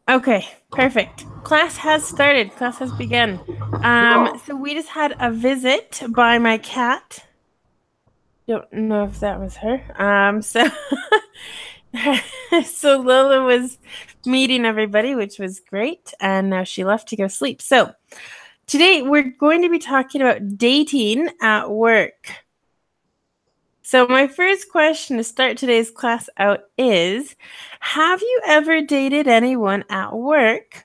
Okay, perfect. Class has started. Class has begun. So we just had a visit by my cat. Don't know if that was her. So Lola was meeting everybody, which was great, and now she left to go sleep. So today we're going to be talking about dating at work. So my first question to start today's class out is, have you ever dated anyone at work?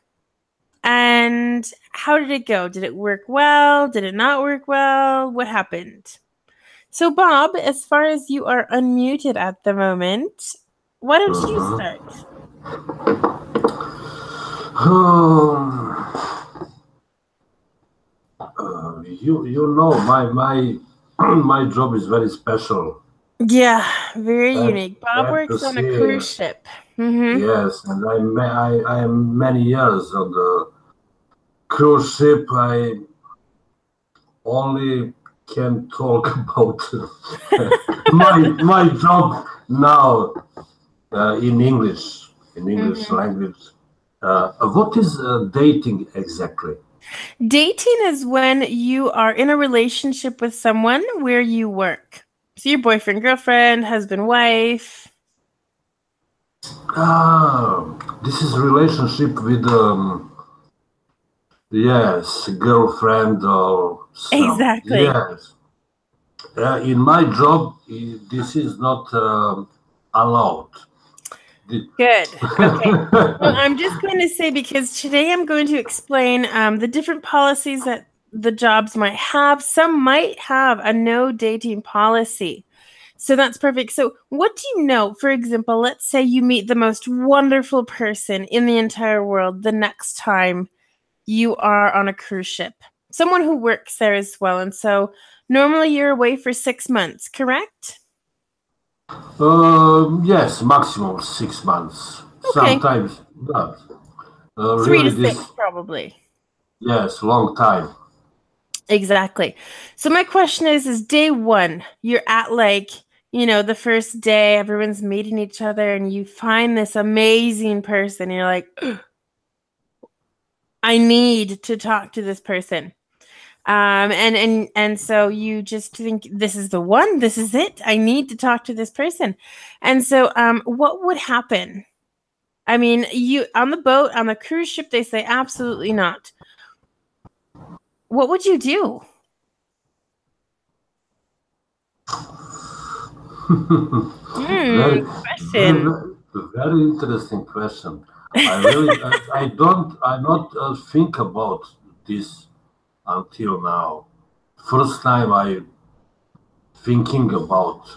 And how did it go? Did it work well? Did it not work well? What happened? So, Bob, as far as you are unmuted at the moment, why don't you Mhm. start? You know my my job is very special. Yeah, very Bad, unique. Bob bad to works on a see. cruise ship. Mm-hmm. Yes, and I am many years on the cruise ship. I only can talk about my job now in English Mm-hmm. language. What is dating exactly? Dating is when you are in a relationship with someone where you work. So, your boyfriend, girlfriend, husband, wife. Ah, this is relationship with yes, girlfriend or some. Exactly. Yes. In my job, this is not allowed. The- Good. Okay. Well, I'm just going to say because today I'm going to explain the different policies that the jobs might have. Some might have a no dating policy. So that's perfect. So, what do you know? For example, let's say you meet the most wonderful person in the entire world the next time you are on a cruise ship, someone who works there as well. And so, normally you're away for 6 months, correct? yes, maximum 6 months. Okay. Sometimes not. Three to Really, six, this probably. yes, long time. Exactly. So my question is day one, you're at the first day, everyone's meeting each other and you find this amazing person. You're like, I need to talk to this person. And so you just think this is the one, this is it. I need to talk to this person. And so what would happen? I mean, you on the boat, on the cruise ship, they say absolutely not. What would you do? Very, Question. very interesting question. I don't, I not think about this until now. First time I thinking about,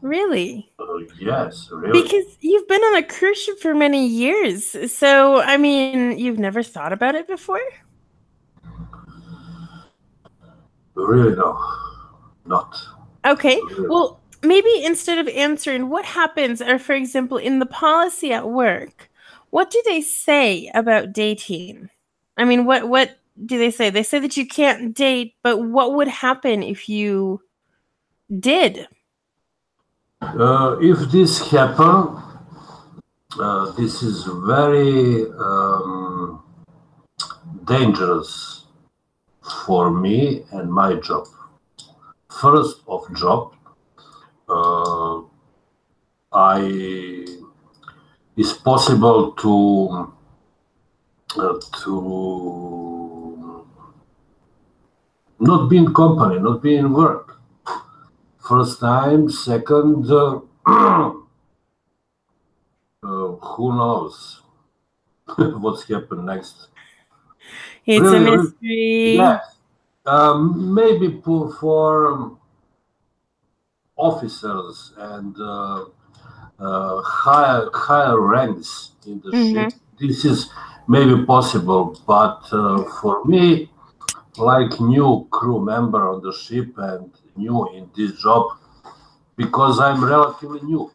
Really? yes, really, Because you've been on a cruise ship for many years. So, I mean, you've never thought about it before? really no, not Okay. really. Well, maybe instead of answering what happens, or for example, in the policy at work, what do they say about dating? I mean, what do they say? They say that you can't date, but what would happen if you did? If this happen, this is very dangerous for me and my job. First of job, uh, I is possible to not be in company, not be in work. First time, second, who knows what's happened next? It's a Really, really, mystery. yes. Maybe for officers and higher ranks in the Mm-hmm. ship, this is maybe possible. But for me, like new crew member on the ship and new in this job, because I'm relatively new.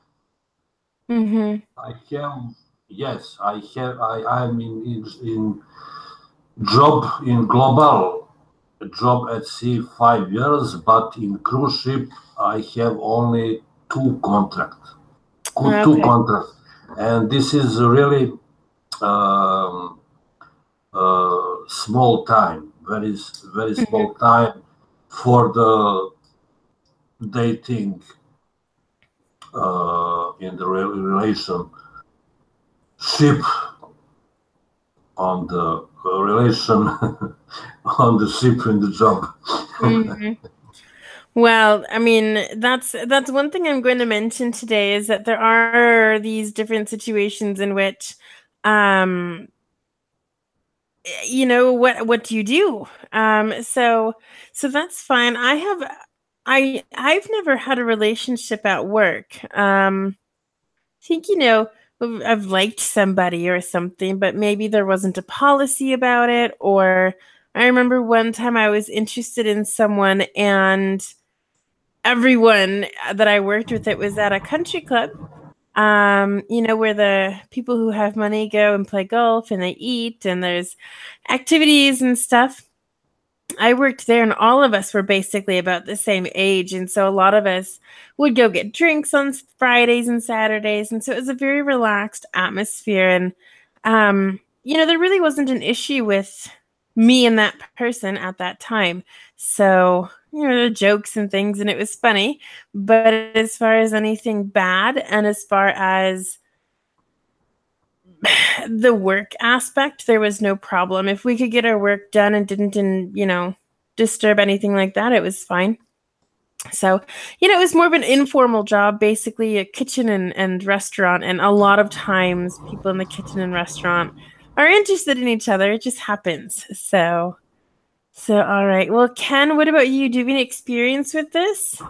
Mm-hmm. I have, yes, I have, I'm in job in global job at sea 5 years, but in cruise ship I have only two contract, two Okay. contracts, and this is really um, small time, very Mhm. small time for the dating in the relationship on the relation on the ship in the job. Mhm. Well, I mean, that's one thing I'm going to mention today is that there are these different situations in which, um, what do you do? So that's fine. I've never had a relationship at work. I think, I've liked somebody or something, but maybe there wasn't a policy about it. Or I remember one time I was interested in someone and everyone that I worked with, it was at a country club, where the people who have money go and play golf and they eat and there's activities and stuff. I worked there and all of us were basically about the same age. And so a lot of us would go get drinks on Fridays and Saturdays. And so it was a very relaxed atmosphere. And, there really wasn't an issue with me and that person at that time. So, the jokes and things, and it was funny. But as far as anything bad and as far as the work aspect, there was no problem. If we could get our work done and didn't disturb anything like that, it was fine. So, it was more of an informal job, basically a kitchen and restaurant. And a lot of times people in the kitchen and restaurant are interested in each other. It just happens. So all right. Well, Ken, what about you? Do you have any experience with this?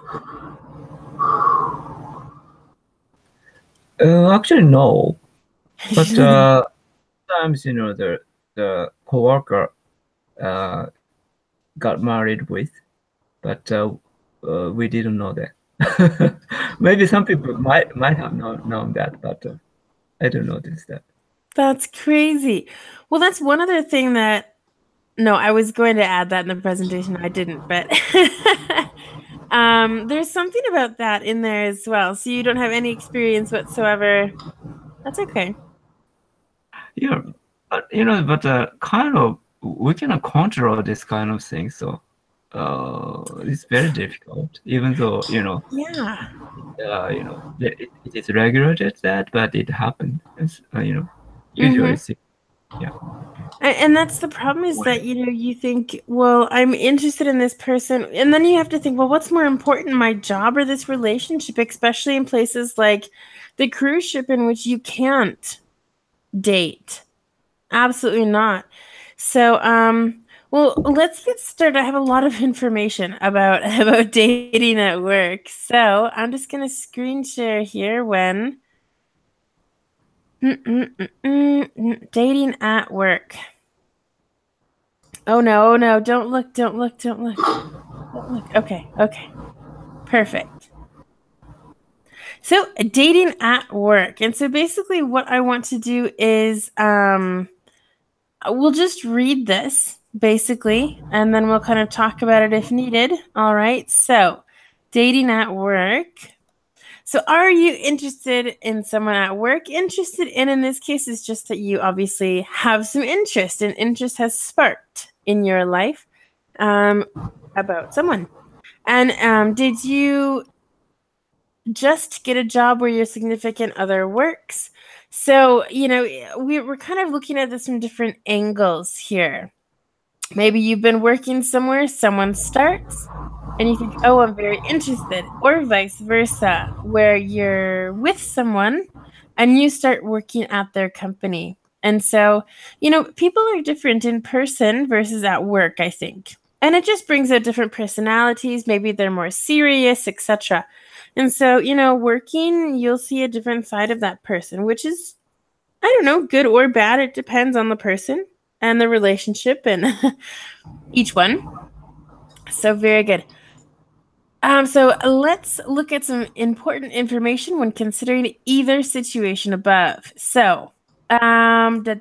Actually, no. But sometimes, the coworker uh, got married with, but we didn't know that. Maybe some people might have known that, but I don't notice that. That's crazy. Well, that's one other thing that no, I was going to add that in the presentation. I didn't, but there's something about that in there as well. So you don't have any experience whatsoever. That's okay. Yeah, but kind of we cannot control this kind of thing, so it's very difficult. Even though Yeah. it is regulated that, but it happened. Usually, Mm-hmm. yeah. And that's the problem is that, you think, well, I'm interested in this person. And then you have to think, well, what's more important, my job or this relationship, especially in places like the cruise ship in which you can't date. Absolutely not. So, well, let's get started. I have a lot of information about about dating at work. So, I'm just gonna screen share here when dating at work. Oh no, don't look, don't look, don't look. Don't look. Okay, okay. Perfect. So, dating at work. And so basically what I want to do is we'll just read this basically, and then we'll kind of talk about it if needed. All right. So, dating at work. So, are you interested in someone at work? Interested in this case is just that you obviously have some interest, and interest has sparked in your life um, about someone. And did you just get a job where your significant other works? So, we're kind of looking at this from different angles here. Maybe you've been working somewhere, someone starts, and you think, oh, I'm very interested, or vice versa, where you're with someone and you start working at their company. And so, people are different in person versus at work, I think. And it just brings out different personalities. Maybe they're more serious, etc. And so, working, you'll see a different side of that person, which is, I don't know, good or bad. It depends on the person and the relationship and each one. So very good. So let's look at some important information when considering either situation above. So, and I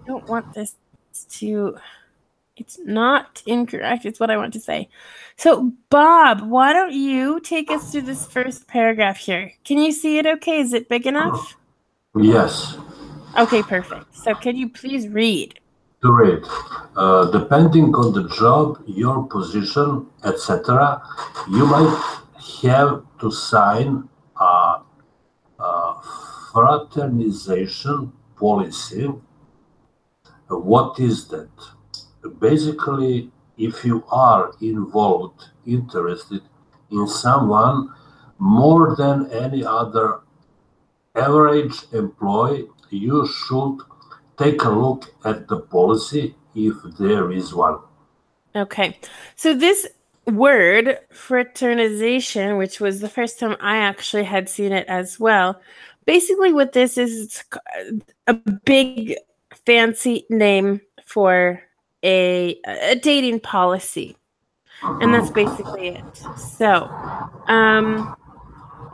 don't want this to, it's not incorrect. It's what I want to say. So, Bob, why don't you take us through this first paragraph here? Can you see it okay? Is it big enough? Yes. Okay, perfect. So can you please read? To read, depending on the job, your position, etc., you might have to sign a fraternization policy. What is that? Basically, if you are involved, interested in someone more than any other average employee, you should take a look at the policy if there is one. Okay. So this word, fraternization, which was the first time I actually had seen it as well, basically what this is, it's a big fancy name for a dating policy. And that's basically it. So,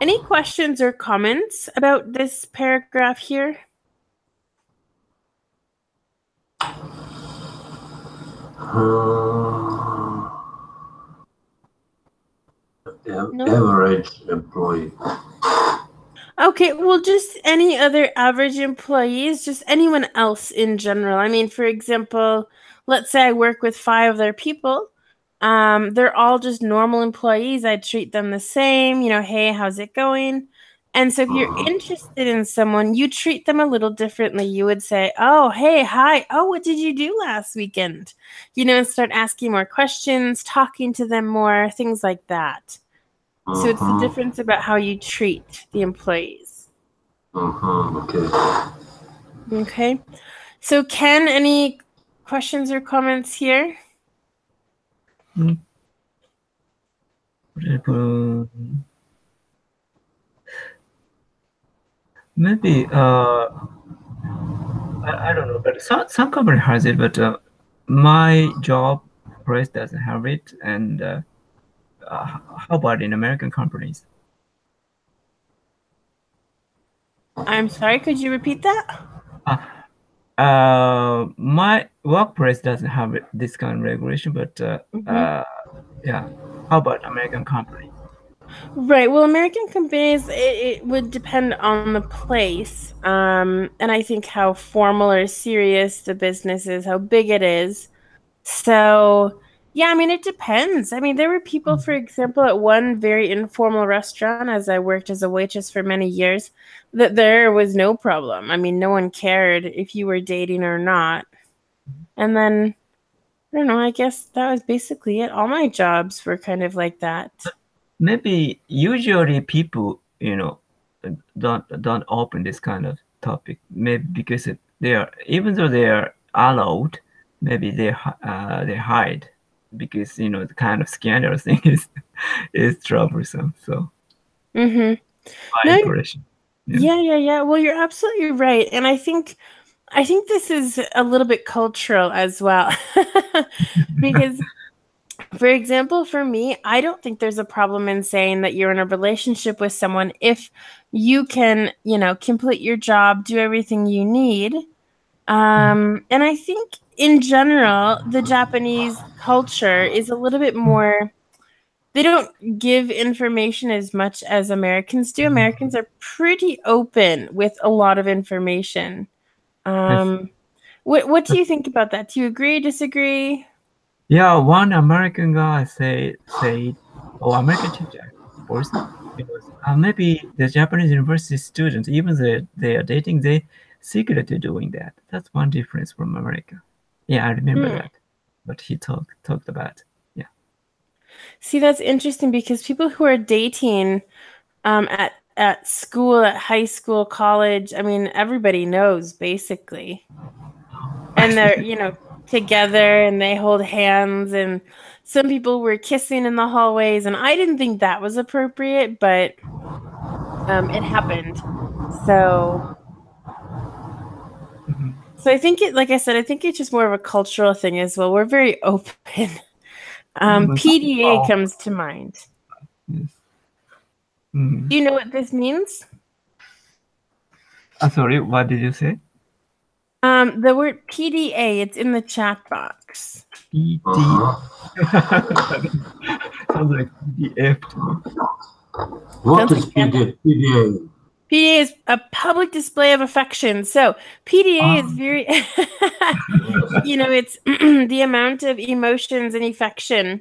any questions or comments about this paragraph here? No? Average employee. Okay, well, just any other average employees, just anyone else in general. I mean, for example, let's say I work with 5 other people. They're all just normal employees. I treat them the same, hey, how's it going? And so if you're interested in someone, you treat them a little differently. You would say, oh, hey, hi. Oh, what did you do last weekend? And start asking more questions, talking to them more, things like that. So it's the difference about how you treat the employees. Okay. Okay. So Ken, any questions or comments here? Maybe I don't know, but some company has it, but my job place doesn't have it. And how about in American companies? I'm sorry, could you repeat that? My workplace doesn't have this kind of regulation, but yeah. How about American companies? Right. Well, American companies, it would depend on the place. And I think how formal or serious the business is, how big it is. So, yeah, I mean, it depends. I mean, there were people, for example, at one very informal restaurant, as I worked as a waitress for many years, that there was no problem. I mean, no one cared if you were dating or not. And then, I don't know, I guess that was basically it. All my jobs were kind of like that. Maybe usually people, don't open this kind of topic. Maybe because they are, even though they are allowed, maybe they hide because the kind of scandal thing is troublesome. So Mm-hmm. my No, impression. yeah. Well, you're absolutely right. And I think this is a little bit cultural as well. Because for example, for me, I don't think there's a problem in saying that you're in a relationship with someone if you can, complete your job, do everything you need. And I think in general, the Japanese culture is a little bit more, they don't give information as much as Americans do. Americans are pretty open with a lot of information. Yes. What do you think about that? Do you agree, disagree? Yeah, one American guy said, "Oh, American teacher, of course, because maybe the Japanese university students, even they are dating, they secretly doing that. That's one difference from America." Yeah, I remember that. But he talked about, yeah. See, that's interesting because people who are dating at school, at high school, college, I mean, everybody knows basically. And they're, together and they hold hands and some people were kissing in the hallways and I didn't think that was appropriate, but it happened. So I think like I said, I think it's just more of a cultural thing as well. We're very open. PDA comes to mind. Yes. Do you know what this means? Sorry, what did you say? The word PDA, it's in the chat box. PD. Sounds like PDF to me. What is PDA? PDA is a public display of affection. So PDA is very, it's the amount of emotions and affection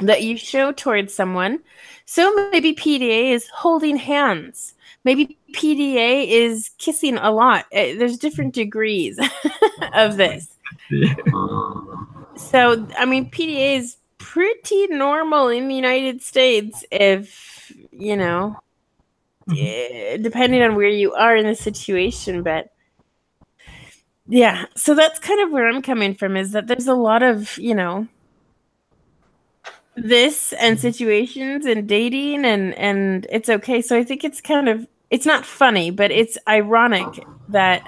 that you show towards someone. So maybe PDA is holding hands. Maybe PDA is kissing a lot. There's different degrees of this. So, I mean, PDA is pretty normal in the United States if, depending on where you are in the situation. But yeah, so that's kind of where I'm coming from, is that there's a lot of, this and situations and dating and it's okay. So I think it's not funny, but it's ironic that,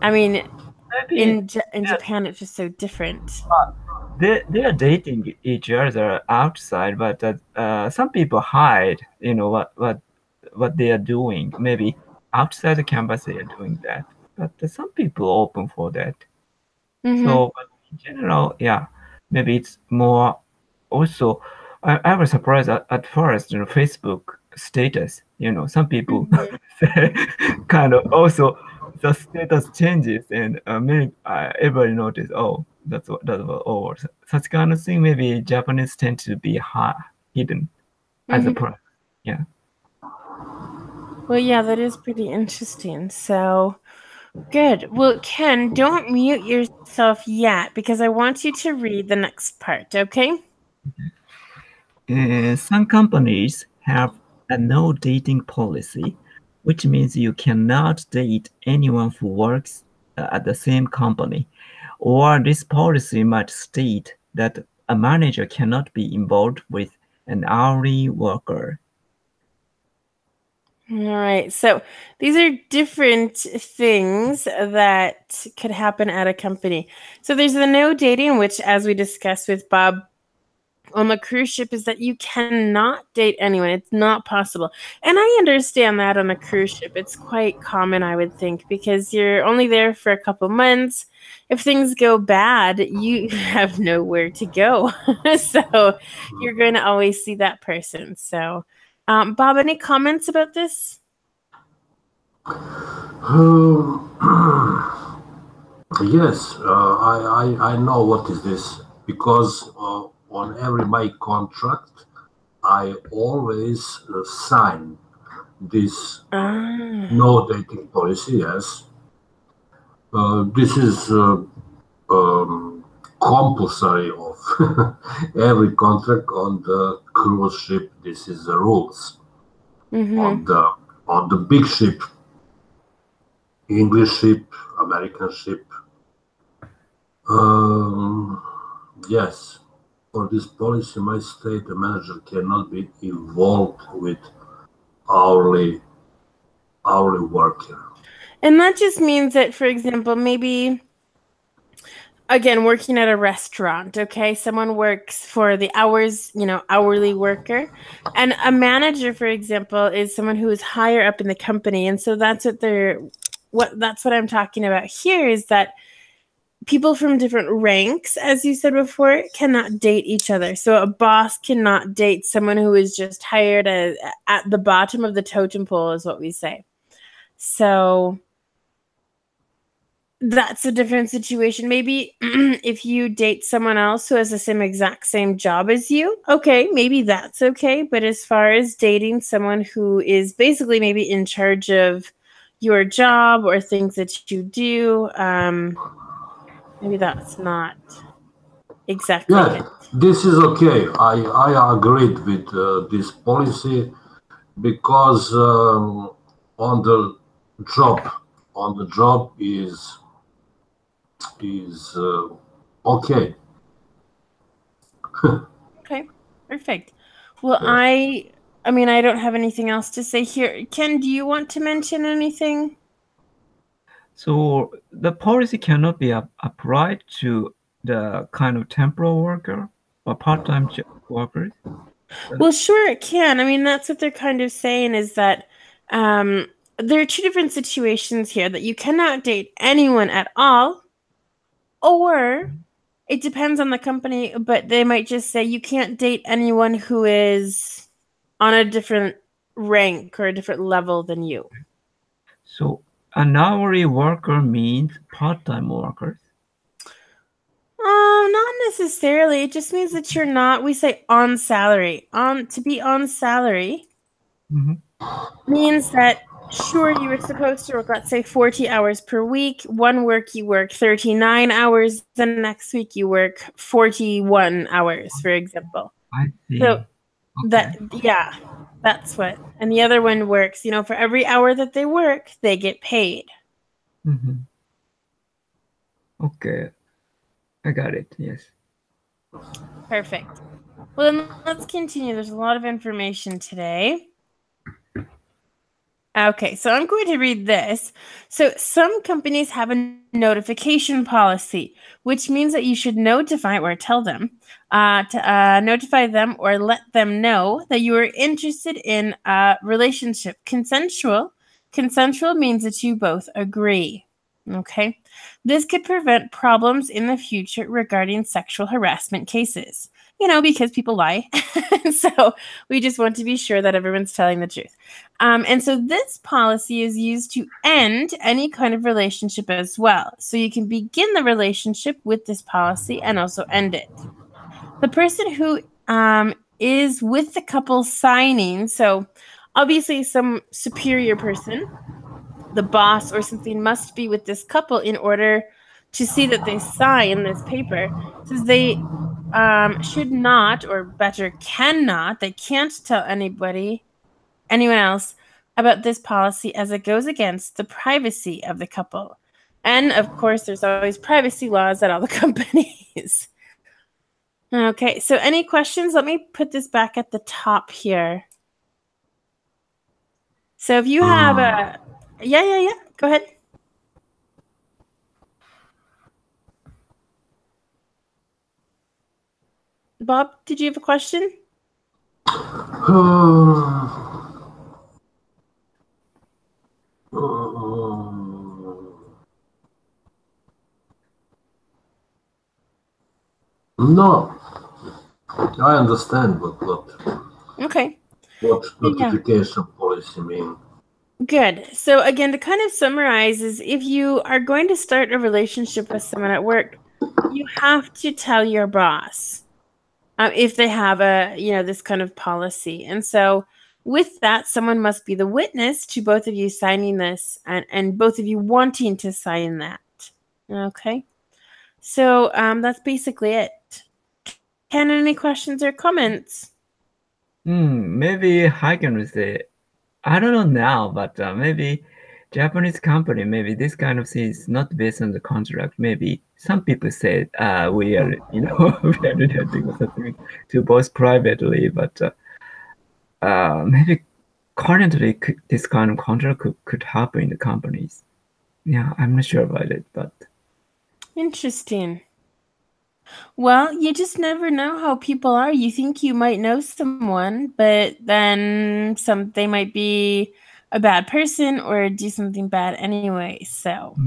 I mean, Maybe in Japan it's just so different. they are dating each other outside, but some people hide, what they are doing. Maybe outside the campus they are doing that, but some people open for that. So, but in general, yeah, maybe it's more. Also, I was surprised at first, Facebook status. Some people say kind of also the status changes, and many everybody notice. Oh, that's what. Oh, such kind of thing. Maybe Japanese tend to be hidden as a product. Yeah. Well, yeah, that is pretty interesting. So good. Well, Ken, don't mute yourself yet because I want you to read the next part, okay? Some companies have a no dating policy, which means you cannot date anyone who works at the same company. Or this policy might state that a manager cannot be involved with an hourly worker. All right. So these are different things that could happen at a company. So there's the no dating, which, as we discussed with Bob on the cruise ship, is that you cannot date anyone. It's not possible. And I understand that on the cruise ship. It's quite common, I would think, because you're only there for a couple months. If things go bad, you have nowhere to go. So you're going to always see that person. So, Bob, any comments about this? Yes, I know what is this because on every my contract I always sign this no dating policy. Yes, this is compulsory of every contract on the cruise ship. This is the rules on the big ship, English ship, American ship. Yes, for this policy, my state the manager cannot be involved with hourly worker. And that just means that, for example, maybe, again, working at a restaurant, okay, someone works for the hours, hourly worker, and a manager, for example, is someone who is higher up in the company. And so that's what I'm talking about here, is that people from different ranks, as you said before, cannot date each other. So a boss cannot date someone who is just hired at the bottom of the totem pole, is what we say. So that's a different situation. Maybe if you date someone else who has the exact same job as you, okay, maybe that's okay. But as far as dating someone who is basically maybe in charge of your job or things that you do, maybe that's not exactly Yes, it. this is okay. I agreed with this policy because on the job is okay. Okay, perfect. Well, I mean, I don't have anything else to say here. Ken, do you want to mention anything? So the policy cannot be applied to the kind of temporal worker or part-time workers. Well, sure it can. I mean, that's what they're kind of saying, is that there are two different situations here, that you cannot date anyone at all, or it depends on the company, but they might just say you can't date anyone who is on a different rank or a different level than you. So an hourly worker means part-time workers. Not necessarily. It just means that you're not, we say on salary. To be on salary Mhm. means that sure you were supposed to work, let's say 40 hours per week. One work you work 39 hours, the next week you work 41 hours, for example. I So see. that, Okay. yeah, that's what. And the other one works, for every hour that they work, they get paid. Mhm. Okay. I got it. Yes. Perfect. Well, then let's continue. There's a lot of information today. Okay, so I'm going to read this. So some companies have a notification policy, which means that you should notify or tell them to notify them or let them know that you are interested in a relationship. Consensual. Consensual means that you both agree. Okay. This could prevent problems in the future regarding sexual harassment cases, because people lie. So we just want to be sure that everyone's telling the truth. And so this policy is used to end any kind of relationship as well. So you can begin the relationship with this policy and also end it. The person who is with the couple signing, so obviously some superior person, the boss or something, must be with this couple in order to see that they sign this paper. It says they should not, or better, cannot, they can't tell anyone else about this policy as it goes against the privacy of the couple. And of course, there's always privacy laws at all the companies. Okay, so any questions? Let me put this back at the top here. So if you have a, yeah, go ahead. Bob, did you have a question? No, I understand what Okay. what Yeah. notification policy mean. Good. So again, to kind of summarize is if you are going to start a relationship with someone at work, you have to tell your boss if they have this kind of policy. And so with that, someone must be the witness to both of you signing this and both of you wanting to sign that. Okay. So that's basically it. Ken, any questions or comments? Maybe I can say, I don't know now, but maybe Japanese company, maybe this kind of thing is not based on the contract. Maybe some people say we are, we are doing something to both privately, but maybe currently this kind of contract could happen in the companies. Yeah, I'm not sure about it, but Interesting. Well, you just never know how people are. You think you might know someone, but then they might be a bad person or do something bad anyway. So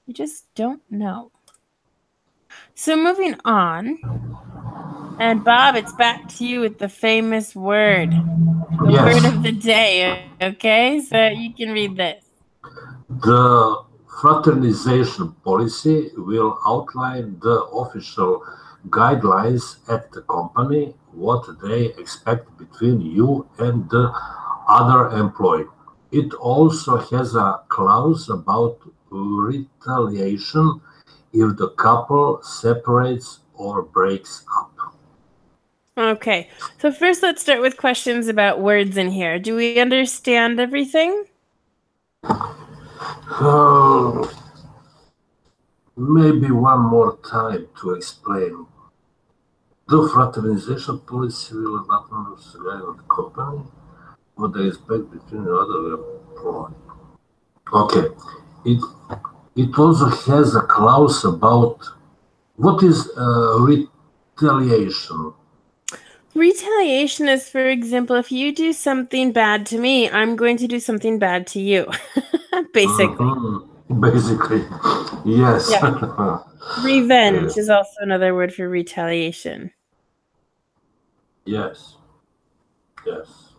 you just don't know. So moving on, and Bob, it's back to you with the famous word, the word Yes, of the day. Okay, so you can read this. the fraternization policy will outline the official guidelines at the company, what they expect between you and the other employee. It also has a clause about retaliation if the couple separates or breaks up. Okay, so first let's start with questions about words in here. Do we understand everything? Uh, Maybe one more time to explain. The fraternization policy will not guide on the company what they expect between the other employees. Okay. It it also has a clause about what is retaliation. Retaliation is, for example, if you do something bad to me, I'm going to do something bad to you. Basically. Basically, yes. Yeah. Revenge is also another word for retaliation. Yes. Yes.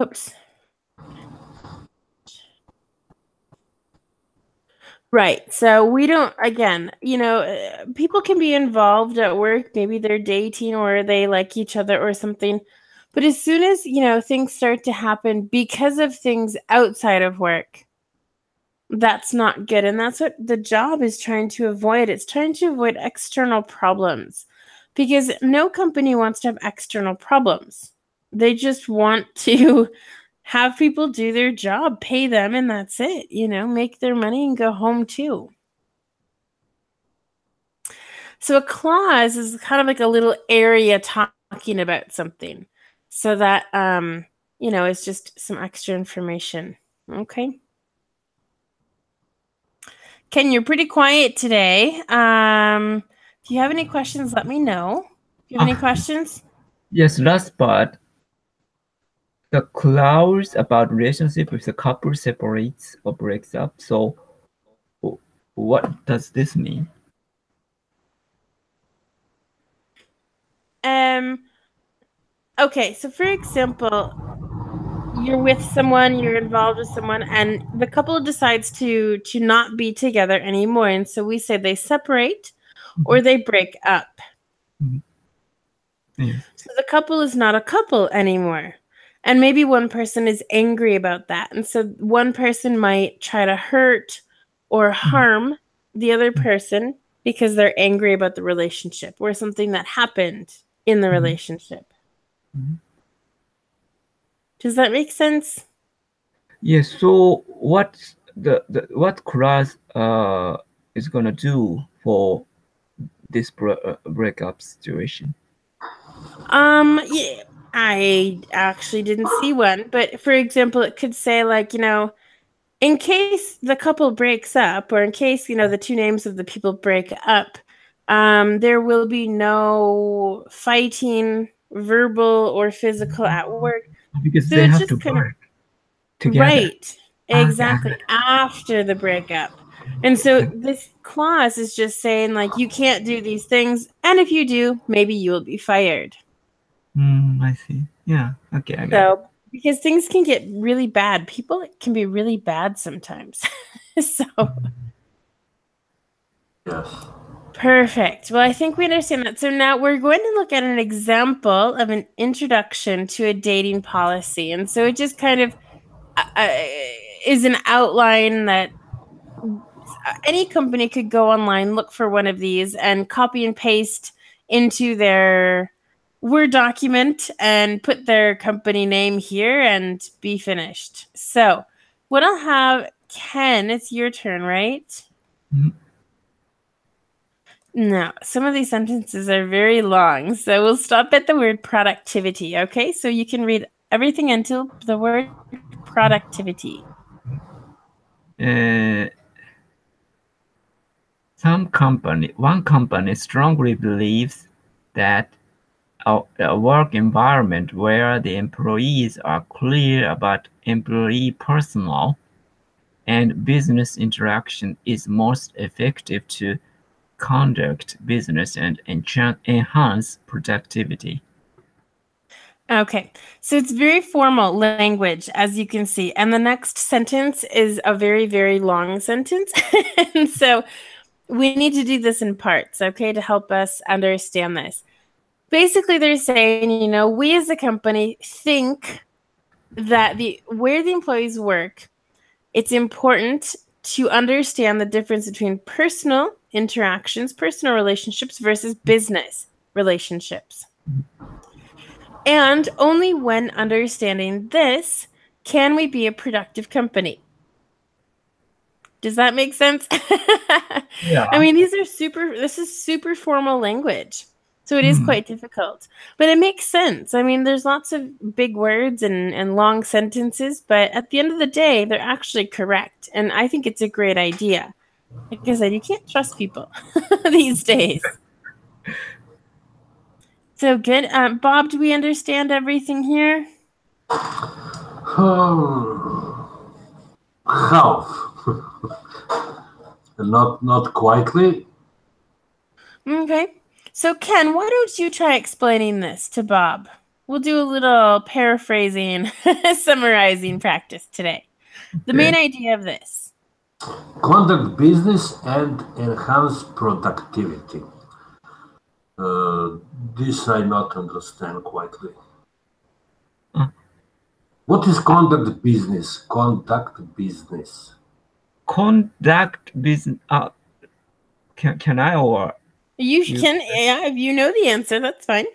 Oops. Right. So we don't, again, people can be involved at work. Maybe they're dating or they like each other or something. But as soon as, things start to happen because of things outside of work, that's not good. And that's what the job is trying to avoid. It's trying to avoid external problems because no company wants to have external problems. They just want to have people do their job, pay them, and that's it, make their money and go home too. So a clause is kind of like a little area talking about something. So that, it's just some extra information. Okay. Ken, you're pretty quiet today. If you have any questions, let me know. Do you have any questions? Yes, last part. The clause about relationship with the couple separates or breaks up. So what does this mean? Okay, so for example, you're with someone, you're involved with someone, and the couple decides to not be together anymore. And so we say they separate or they break up. Yes. So the couple is not a couple anymore. And maybe one person is angry about that. And so one person might try to hurt or harm the other person because they're angry about the relationship or something that happened in the relationship. Does that make sense? Yes. So what what clause is gonna do for this breakup situation? Yeah, I actually didn't see one, but for example, it could say like, in case the couple breaks up, or in case, the two names of the people break up, there will be no fighting, verbal or physical at work. Because So they it's have to just kind of work together. right, exactly, after the breakup. And so this clause is just saying like you can't do these things, and if you do, maybe you will be fired. I see. Yeah. Okay, I got it. So because things can get really bad, people can be really bad sometimes. So Yes. perfect. Well, I think we understand that. So now we're going to look at an example of an introduction to a dating policy. And so it just kind of is an outline that any company could go online, look for one of these, and copy and paste into their Word document and put their company name here and be finished. So what I'll have, Ken, it's your turn, right? Mhm. Now, some of these sentences are very long, so we'll stop at the word productivity, okay? So you can read everything until the word productivity. Uh, one company strongly believes that a work environment where the employees are clear about employee personal and business interaction is most effective to conduct business and enhance productivity. Okay, so it's very formal language, as you can see. And the next sentence is a very, very long sentence. And so we need to do this in parts, okay, to help us understand this. Basically, they're saying, we as a company think that where the employees work, it's important to understand the difference between personal interactions, personal relationships versus business relationships. And only when understanding this can we be a productive company. Does that make sense? Yeah. I mean, this is super formal language. So it is quite difficult, but it makes sense. I mean, there's lots of big words and long sentences, but at the end of the day, they're actually correct. And I think it's a great idea. Like I said, you can't trust people these days. So good. Bob, do we understand everything here? Half. Not quietly. Okay. So Ken, why don't you try explaining this to Bob? we'll do a little paraphrasing, summarizing practice today. The main Okay. idea of this. Conduct business and enhance productivity. This I not understand quietly. Uh, What is conduct business? Conduct business. Conduct business. Can I or You you? can, yeah, if you know the answer, that's fine.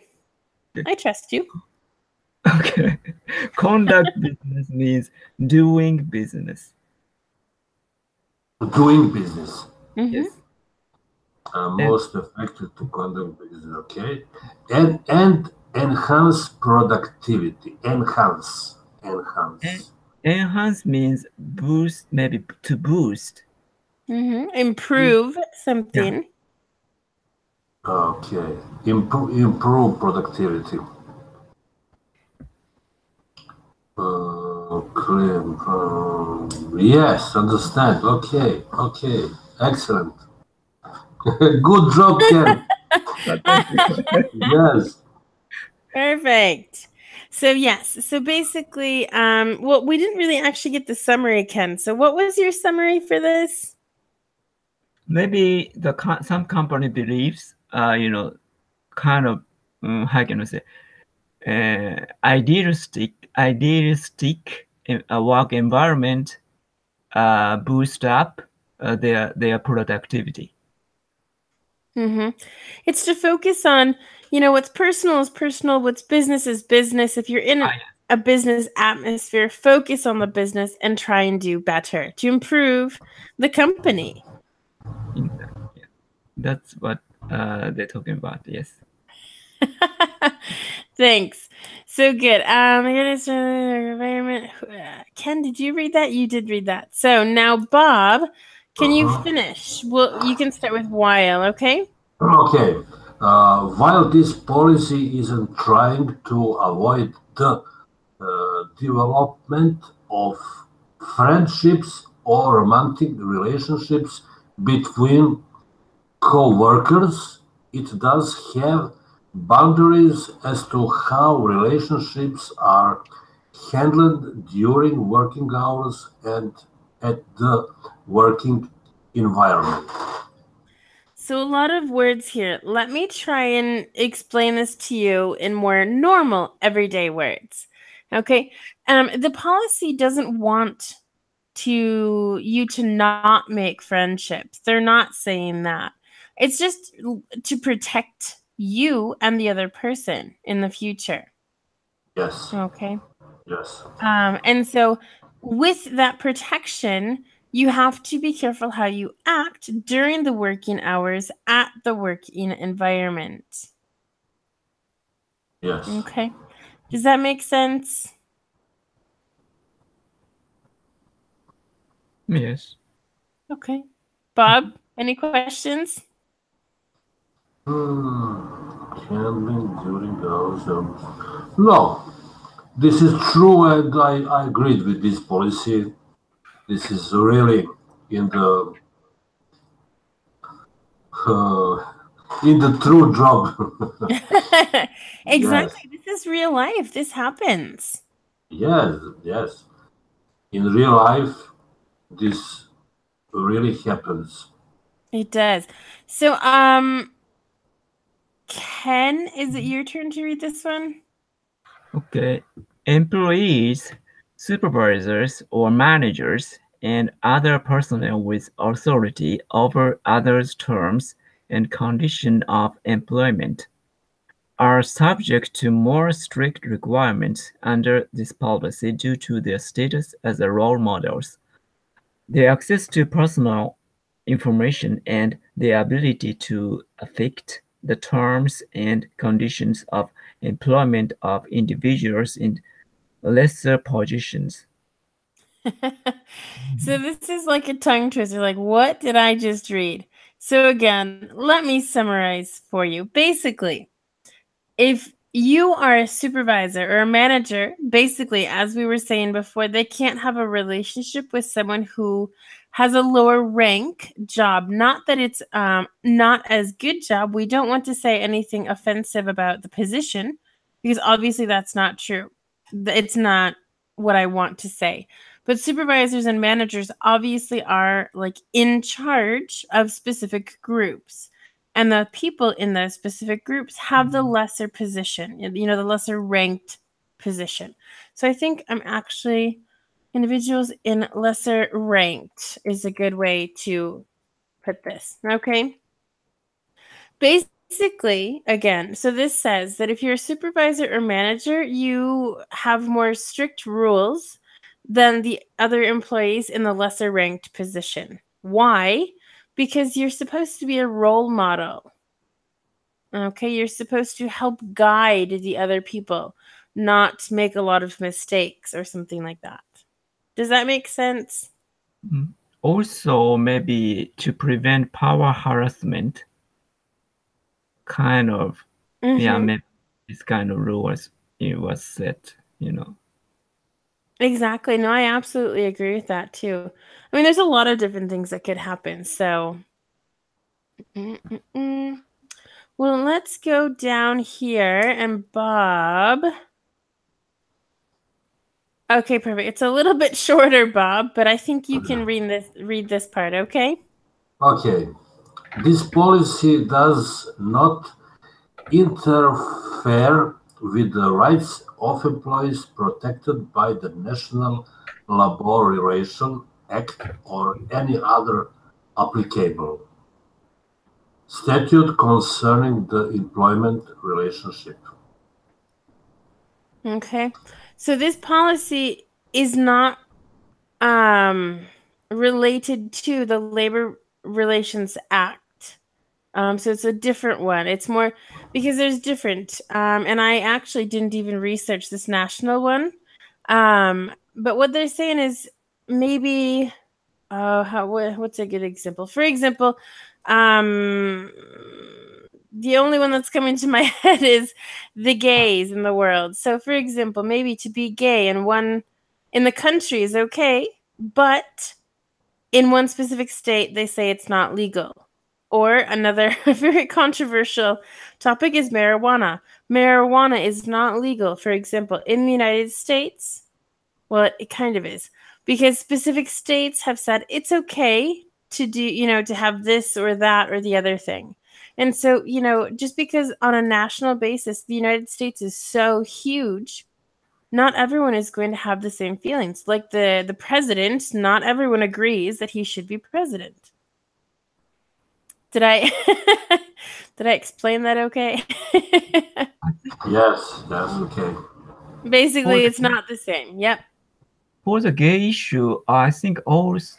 I trust you. Okay. Conduct business means doing business. Doing business. Mm-hmm. Yes. And Most effective to conduct business. Okay. And enhance productivity. en- Enhance. enhance means boost, maybe to boost. Mm-hmm. Improve Yeah. something. Okay. Improve productivity. Claim. Yes, understand. Okay. Okay. Excellent. Good job, Ken. Thank you. Yes. Perfect. So yes, so basically, well, we didn't really actually get the summary, Ken. So what was your summary for this? Maybe some company believes, kind of, how can I say, idealistic work environment boost up their productivity. Mm-hmm. It's to focus on, what's personal is personal, what's business is business. If you're in Ah, a business atmosphere, focus on the business and try and do better to improve the company. yeah, yeah. That's what they're talking about. Yes. Thanks. So good. Environment. Ken, did you read that? You did read that. So now, Bob, can you Uh-huh. finish? Well, you can start with while, okay? Okay. While this policy isn't trying to avoid the development of friendships or romantic relationships between co-workers, it does have boundaries as to how relationships are handled during working hours and at the working environment. So, a lot of words here. Let me try and explain this to you in more normal, everyday words. Okay. The policy doesn't want you to not make friendships. They're not saying that. It's just to protect you and the other person in the future. Yes, Okay. yes, And so, with that protection, you have to be careful how you act during the working hours at the working environment. yes. Okay. Does that make sense? Yes. Okay. Bob, any questions? Handling during the hours no, this is true, and I agreed with this policy. This is really in the uh, in the true job. Yes, Exactly. This is real life. This happens. yes, yes. In real life, this really happens. It does. So, Ken, is it your turn to read this one? Okay. Employees, supervisors, or managers, and other personnel with authority over others' terms and conditions of employment are subject to more strict requirements under this policy due to their status as role models, their access to personal information, and their ability to affect the terms and conditions of employment of individuals in lesser positions. So this is like a tongue twister. Like, what did I just read? So again, let me summarize for you. Basically, if you are a supervisor or a manager, basically, as we were saying before, they can't have a relationship with someone who has a lower rank job. Not that it's not as good job. We don't want to say anything offensive about the position. because obviously that's not true. It's not what I want to say. But supervisors and managers obviously are like in charge of specific groups. And the people in those specific groups have the lesser position, the lesser ranked position. So I think I'm actually individuals in lesser ranked is a good way to put this. Okay. Basically, again, so this says that if you're a supervisor or manager, you have more strict rules than the other employees in the lesser ranked position. Why? Because you're supposed to be a role model. Okay, you're supposed to help guide the other people, not make a lot of mistakes or something like that. Does that make sense? Also, maybe to prevent power harassment, kind of, yeah, maybe this kind of rule was set, Exactly. No, I absolutely agree with that too. I mean, there's a lot of different things that could happen. So, well, let's go down here and Bob. Okay, perfect. It's a little bit shorter, Bob, but I think you can read this part, okay? Okay. This policy does not interfere with the rights of employees protected by the National Labor Relations Act or any other applicable statute concerning the employment relationship. Okay. So this policy is not related to the Labor Relations Act. So it's a different one. It's more because there's different. And I actually didn't even research this national one. But what they're saying is maybe what's a good example? For example, um the only one that's coming to my head is the gays in the world. So for example, maybe to be gay in the country is okay, but in one specific state they say it's not legal. Or another very controversial topic is marijuana. Marijuana is not legal, for example, in the United States. Well, it kind of is, because specific states have said it's okay to do, to have this or that or the other thing. And so, just because on a national basis the United States is so huge, not everyone is going to have the same feelings. Like the president, not everyone agrees that he should be president. Did I did I explain that okay? Yes, that's okay. Basically, it's not the same. Yep. For the gay issue, I think also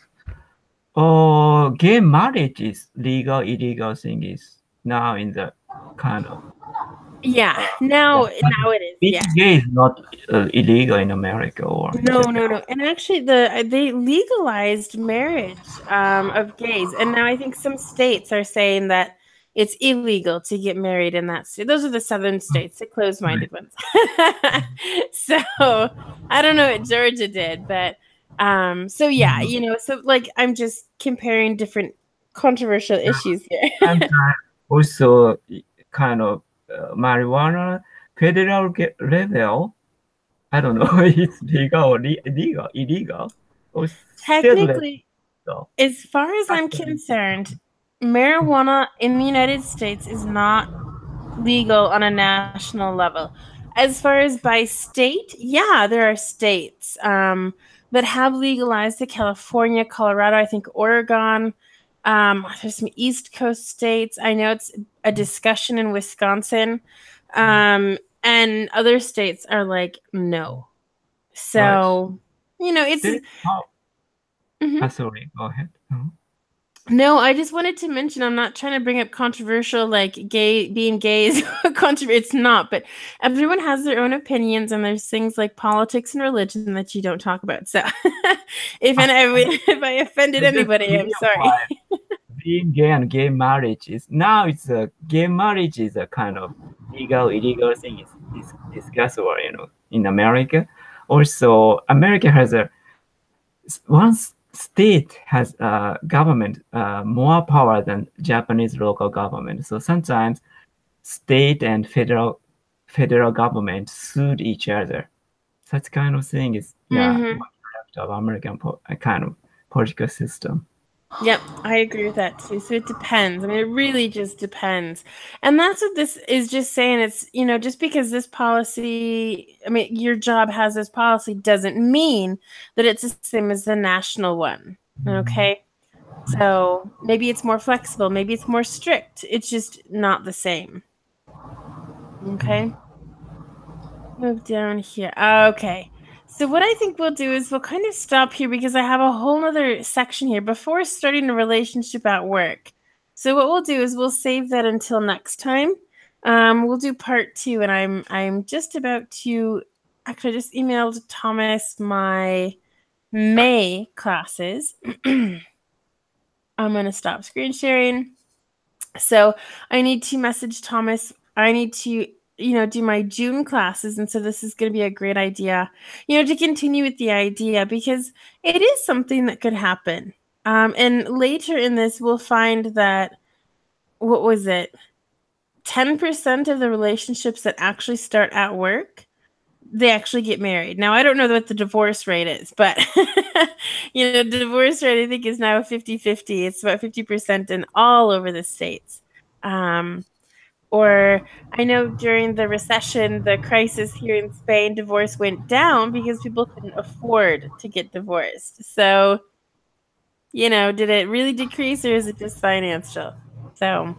gay marriage is legal, illegal thing is now in the kind of. Yeah. Now it is. Being Yeah. gay is not illegal in America or No. And actually, they legalized marriage of gays, and now I think some states are saying that it's illegal to get married in that state. Those are the southern states, the closed-minded ones. So I don't know what Georgia did, but so yeah, so like I'm just comparing different controversial issues here. And also kind of marijuana federal level. I don't know if it's legal or illegal, or still Technically, legal. as far as I'm concerned, marijuana in the United States is not legal on a national level. As far as by state, yeah, there are states that have legalized it. California, Colorado, I think Oregon. There's some East Coast states. I know it's a discussion in Wisconsin. And other states are like, no. So, it's. Sorry, go ahead. No, I just wanted to mention I'm not trying to bring up controversial like being gay is controversial. It's not, but everyone has their own opinions, and there's things like politics and religion that you don't talk about. So if I offended anybody, I'm sorry. Being gay and gay marriage is now gay marriage is a kind of legal illegal thing is discussed or in America. Also, America has one state has government more power than Japanese local government. So sometimes state and federal federal government sued each other. Such kind of thing is Mm-hmm. one product of American kind of political system. Yep, I agree with that too. So it depends. I mean, it really just depends. And that's what this is just saying. It's, just because this policy, I mean, your job has this policy doesn't mean that it's the same as the national one. Okay. So maybe it's more flexible, maybe it's more strict. It's just not the same. Okay. Move down here. Okay. So what I think we'll do is we'll kind of stop here because I have a whole other section here before starting a relationship at work. So what we'll do is we'll save that until next time. We'll do part 2, and I'm just about to actually I just emailed Thomas my May classes. I'm gonna stop screen sharing. So I need to message Thomas. I need to, do my June classes. And so this is going to be a great idea, to continue with the idea because it is something that could happen. And later in this, we'll find that, what was it? 10% of the relationships that actually start at work, they actually get married. Now, I don't know what the divorce rate is, but, the divorce rate, I think, is now 50-50. It's about 50% in all over the States. Or I know during the recession, the crisis here in Spain, divorce went down because people couldn't afford to get divorced. So, did it really decrease or is it just financial? So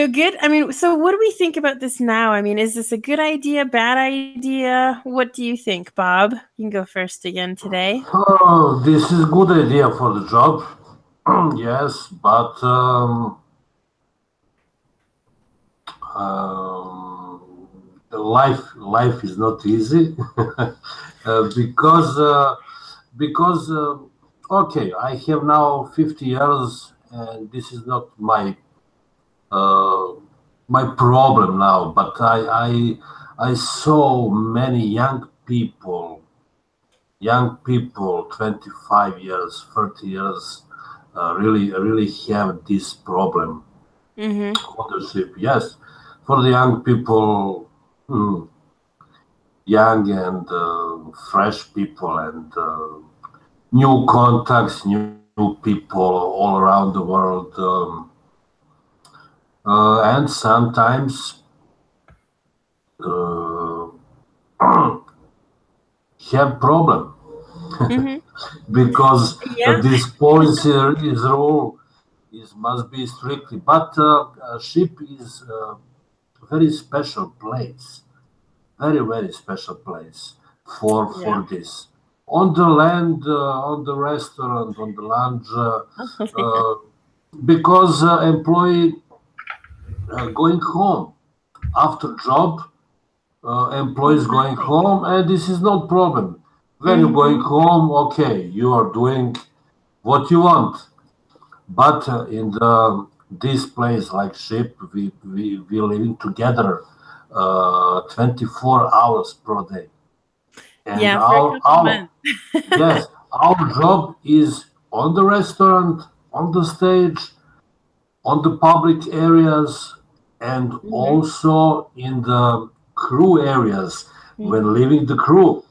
good. I mean, so what do we think about this now? I mean, is this a good idea, bad idea? What do you think, Bob? You can go first again today. Oh, this is good idea for the job. Yes, but um, life is not easy because okay, I have now 50 years, and this is not uh, my problem now. But I saw many young people, 25 years, 30 years, really have this problem. Mm-hmm. Ownership, yes, for the young people, young and fresh people, and new contacts, new people all around the world, and sometimes uh, have problem Mm-hmm. because Yeah. this policy is rule is must be strictly. But ship is a very special place, very special place Yeah. for this. On the land, on the restaurant, on the lounge, uh, because employee going home after job, employees going Exactly. home, and this is no problem. When you're going Mm-hmm. home, okay, you are doing what you want. But in this place like ship, we living together 24 hours per day, and Yeah, for a couple our months. yes, our job is on the restaurant, on the stage, on the public areas, and Mm-hmm. also in the crew areas when Mm-hmm. leaving the crew.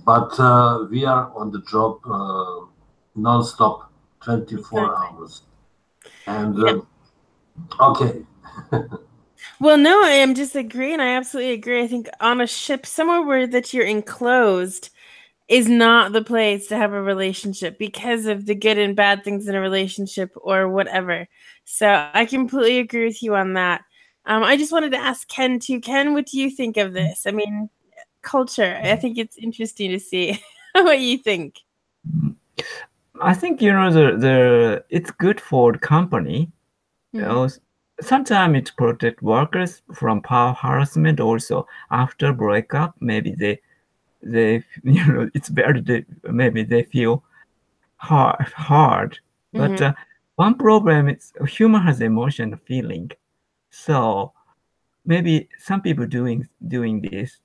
But we are on the job non-stop, 24 Exactly. hours. And Yeah. okay, Well, no, I am just agreeing. I absolutely agree. I think on a ship, somewhere where that you're enclosed is not the place to have a relationship because of the good and bad things in a relationship or whatever. So I completely agree with you on that. I just wanted to ask Ken too. Ken, what do you think of this? I mean, culture. I think it's interesting to see what you think. I think the it's good for the company. Mm-hmm. Uh, Sometimes it protect workers from power harassment. Also, after breakup, maybe they it's better. Maybe they feel hard. But Mm-hmm. one problem is human has emotion feeling. So maybe some people doing this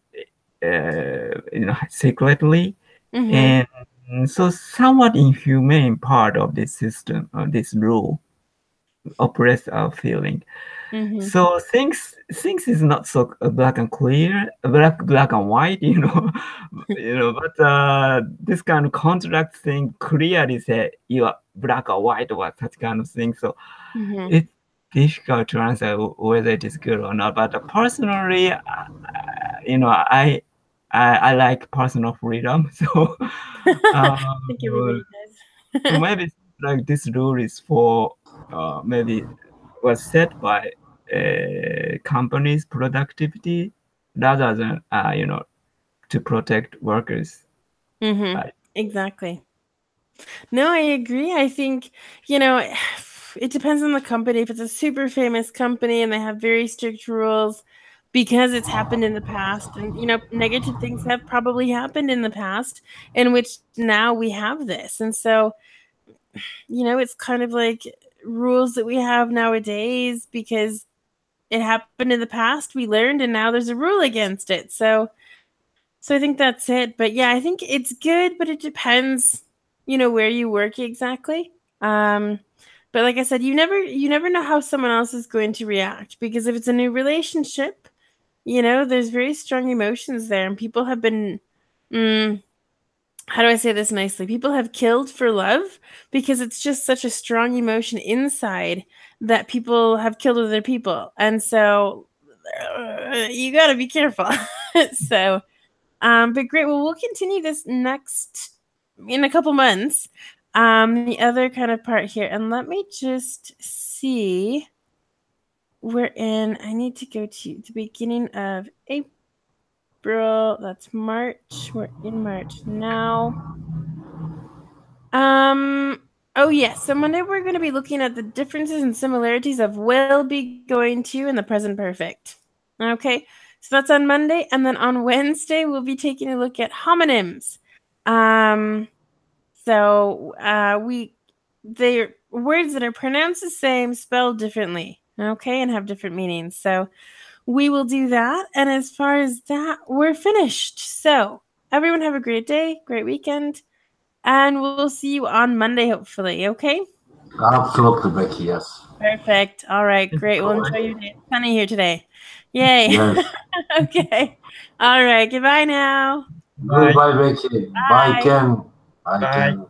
secretly, Mm-hmm. and so somewhat inhumane part of this system, this rule. oppressed feeling. So things is not so black and clear, black and white, But this kind of contract thing clearly say you are black or white or such kind of thing. So it's difficult to answer whether it is good or not. But personally, I like personal freedom. So I think everybody does. so maybe like this rule is for maybe was set by companies' productivity rather than to protect workers. Right. Exactly. No, I agree. I think, you know, it depends on the company. If it's a super famous company and they have very strict rules because it's happened in the past, and, negative things have probably happened in the past in which now we have this. And so, it's kind of like rules that we have nowadays because it happened in the past, we learned, and now there's a rule against it. So I think that's it. But yeah, I think it's good, but it depends, where you work exactly. Um, but like I said, you never know how someone else is going to react, because if it's a new relationship, there's very strong emotions there, and people have been, how do I say this nicely? People have killed for love because it's just such a strong emotion inside that people have killed other people, and so you got to be careful. So. But great. Well, we'll continue this next in a couple months. The other kind of part here, and let me just see. I need to go to the beginning of April. That's March. We're in March now. Oh yes. So Monday we're going to be looking at the differences and similarities of will be going to and the present perfect. Okay. So that's on Monday, and then on Wednesday we'll be taking a look at homonyms. Um, they're words that are pronounced the same, spelled differently, okay, and have different meanings. So we will do that. And as far as that, we're finished. So everyone have a great day, great weekend, and we'll see you on Monday, hopefully. Okay. Absolutely, Becky. Yes. Perfect. All right. Great. Well, enjoy your day. It's sunny here today. Yay. Yes. Okay. All right. Goodbye now. Bye. Goodbye, Becky. Bye, Bye. Ken. Bye, Bye. Ken.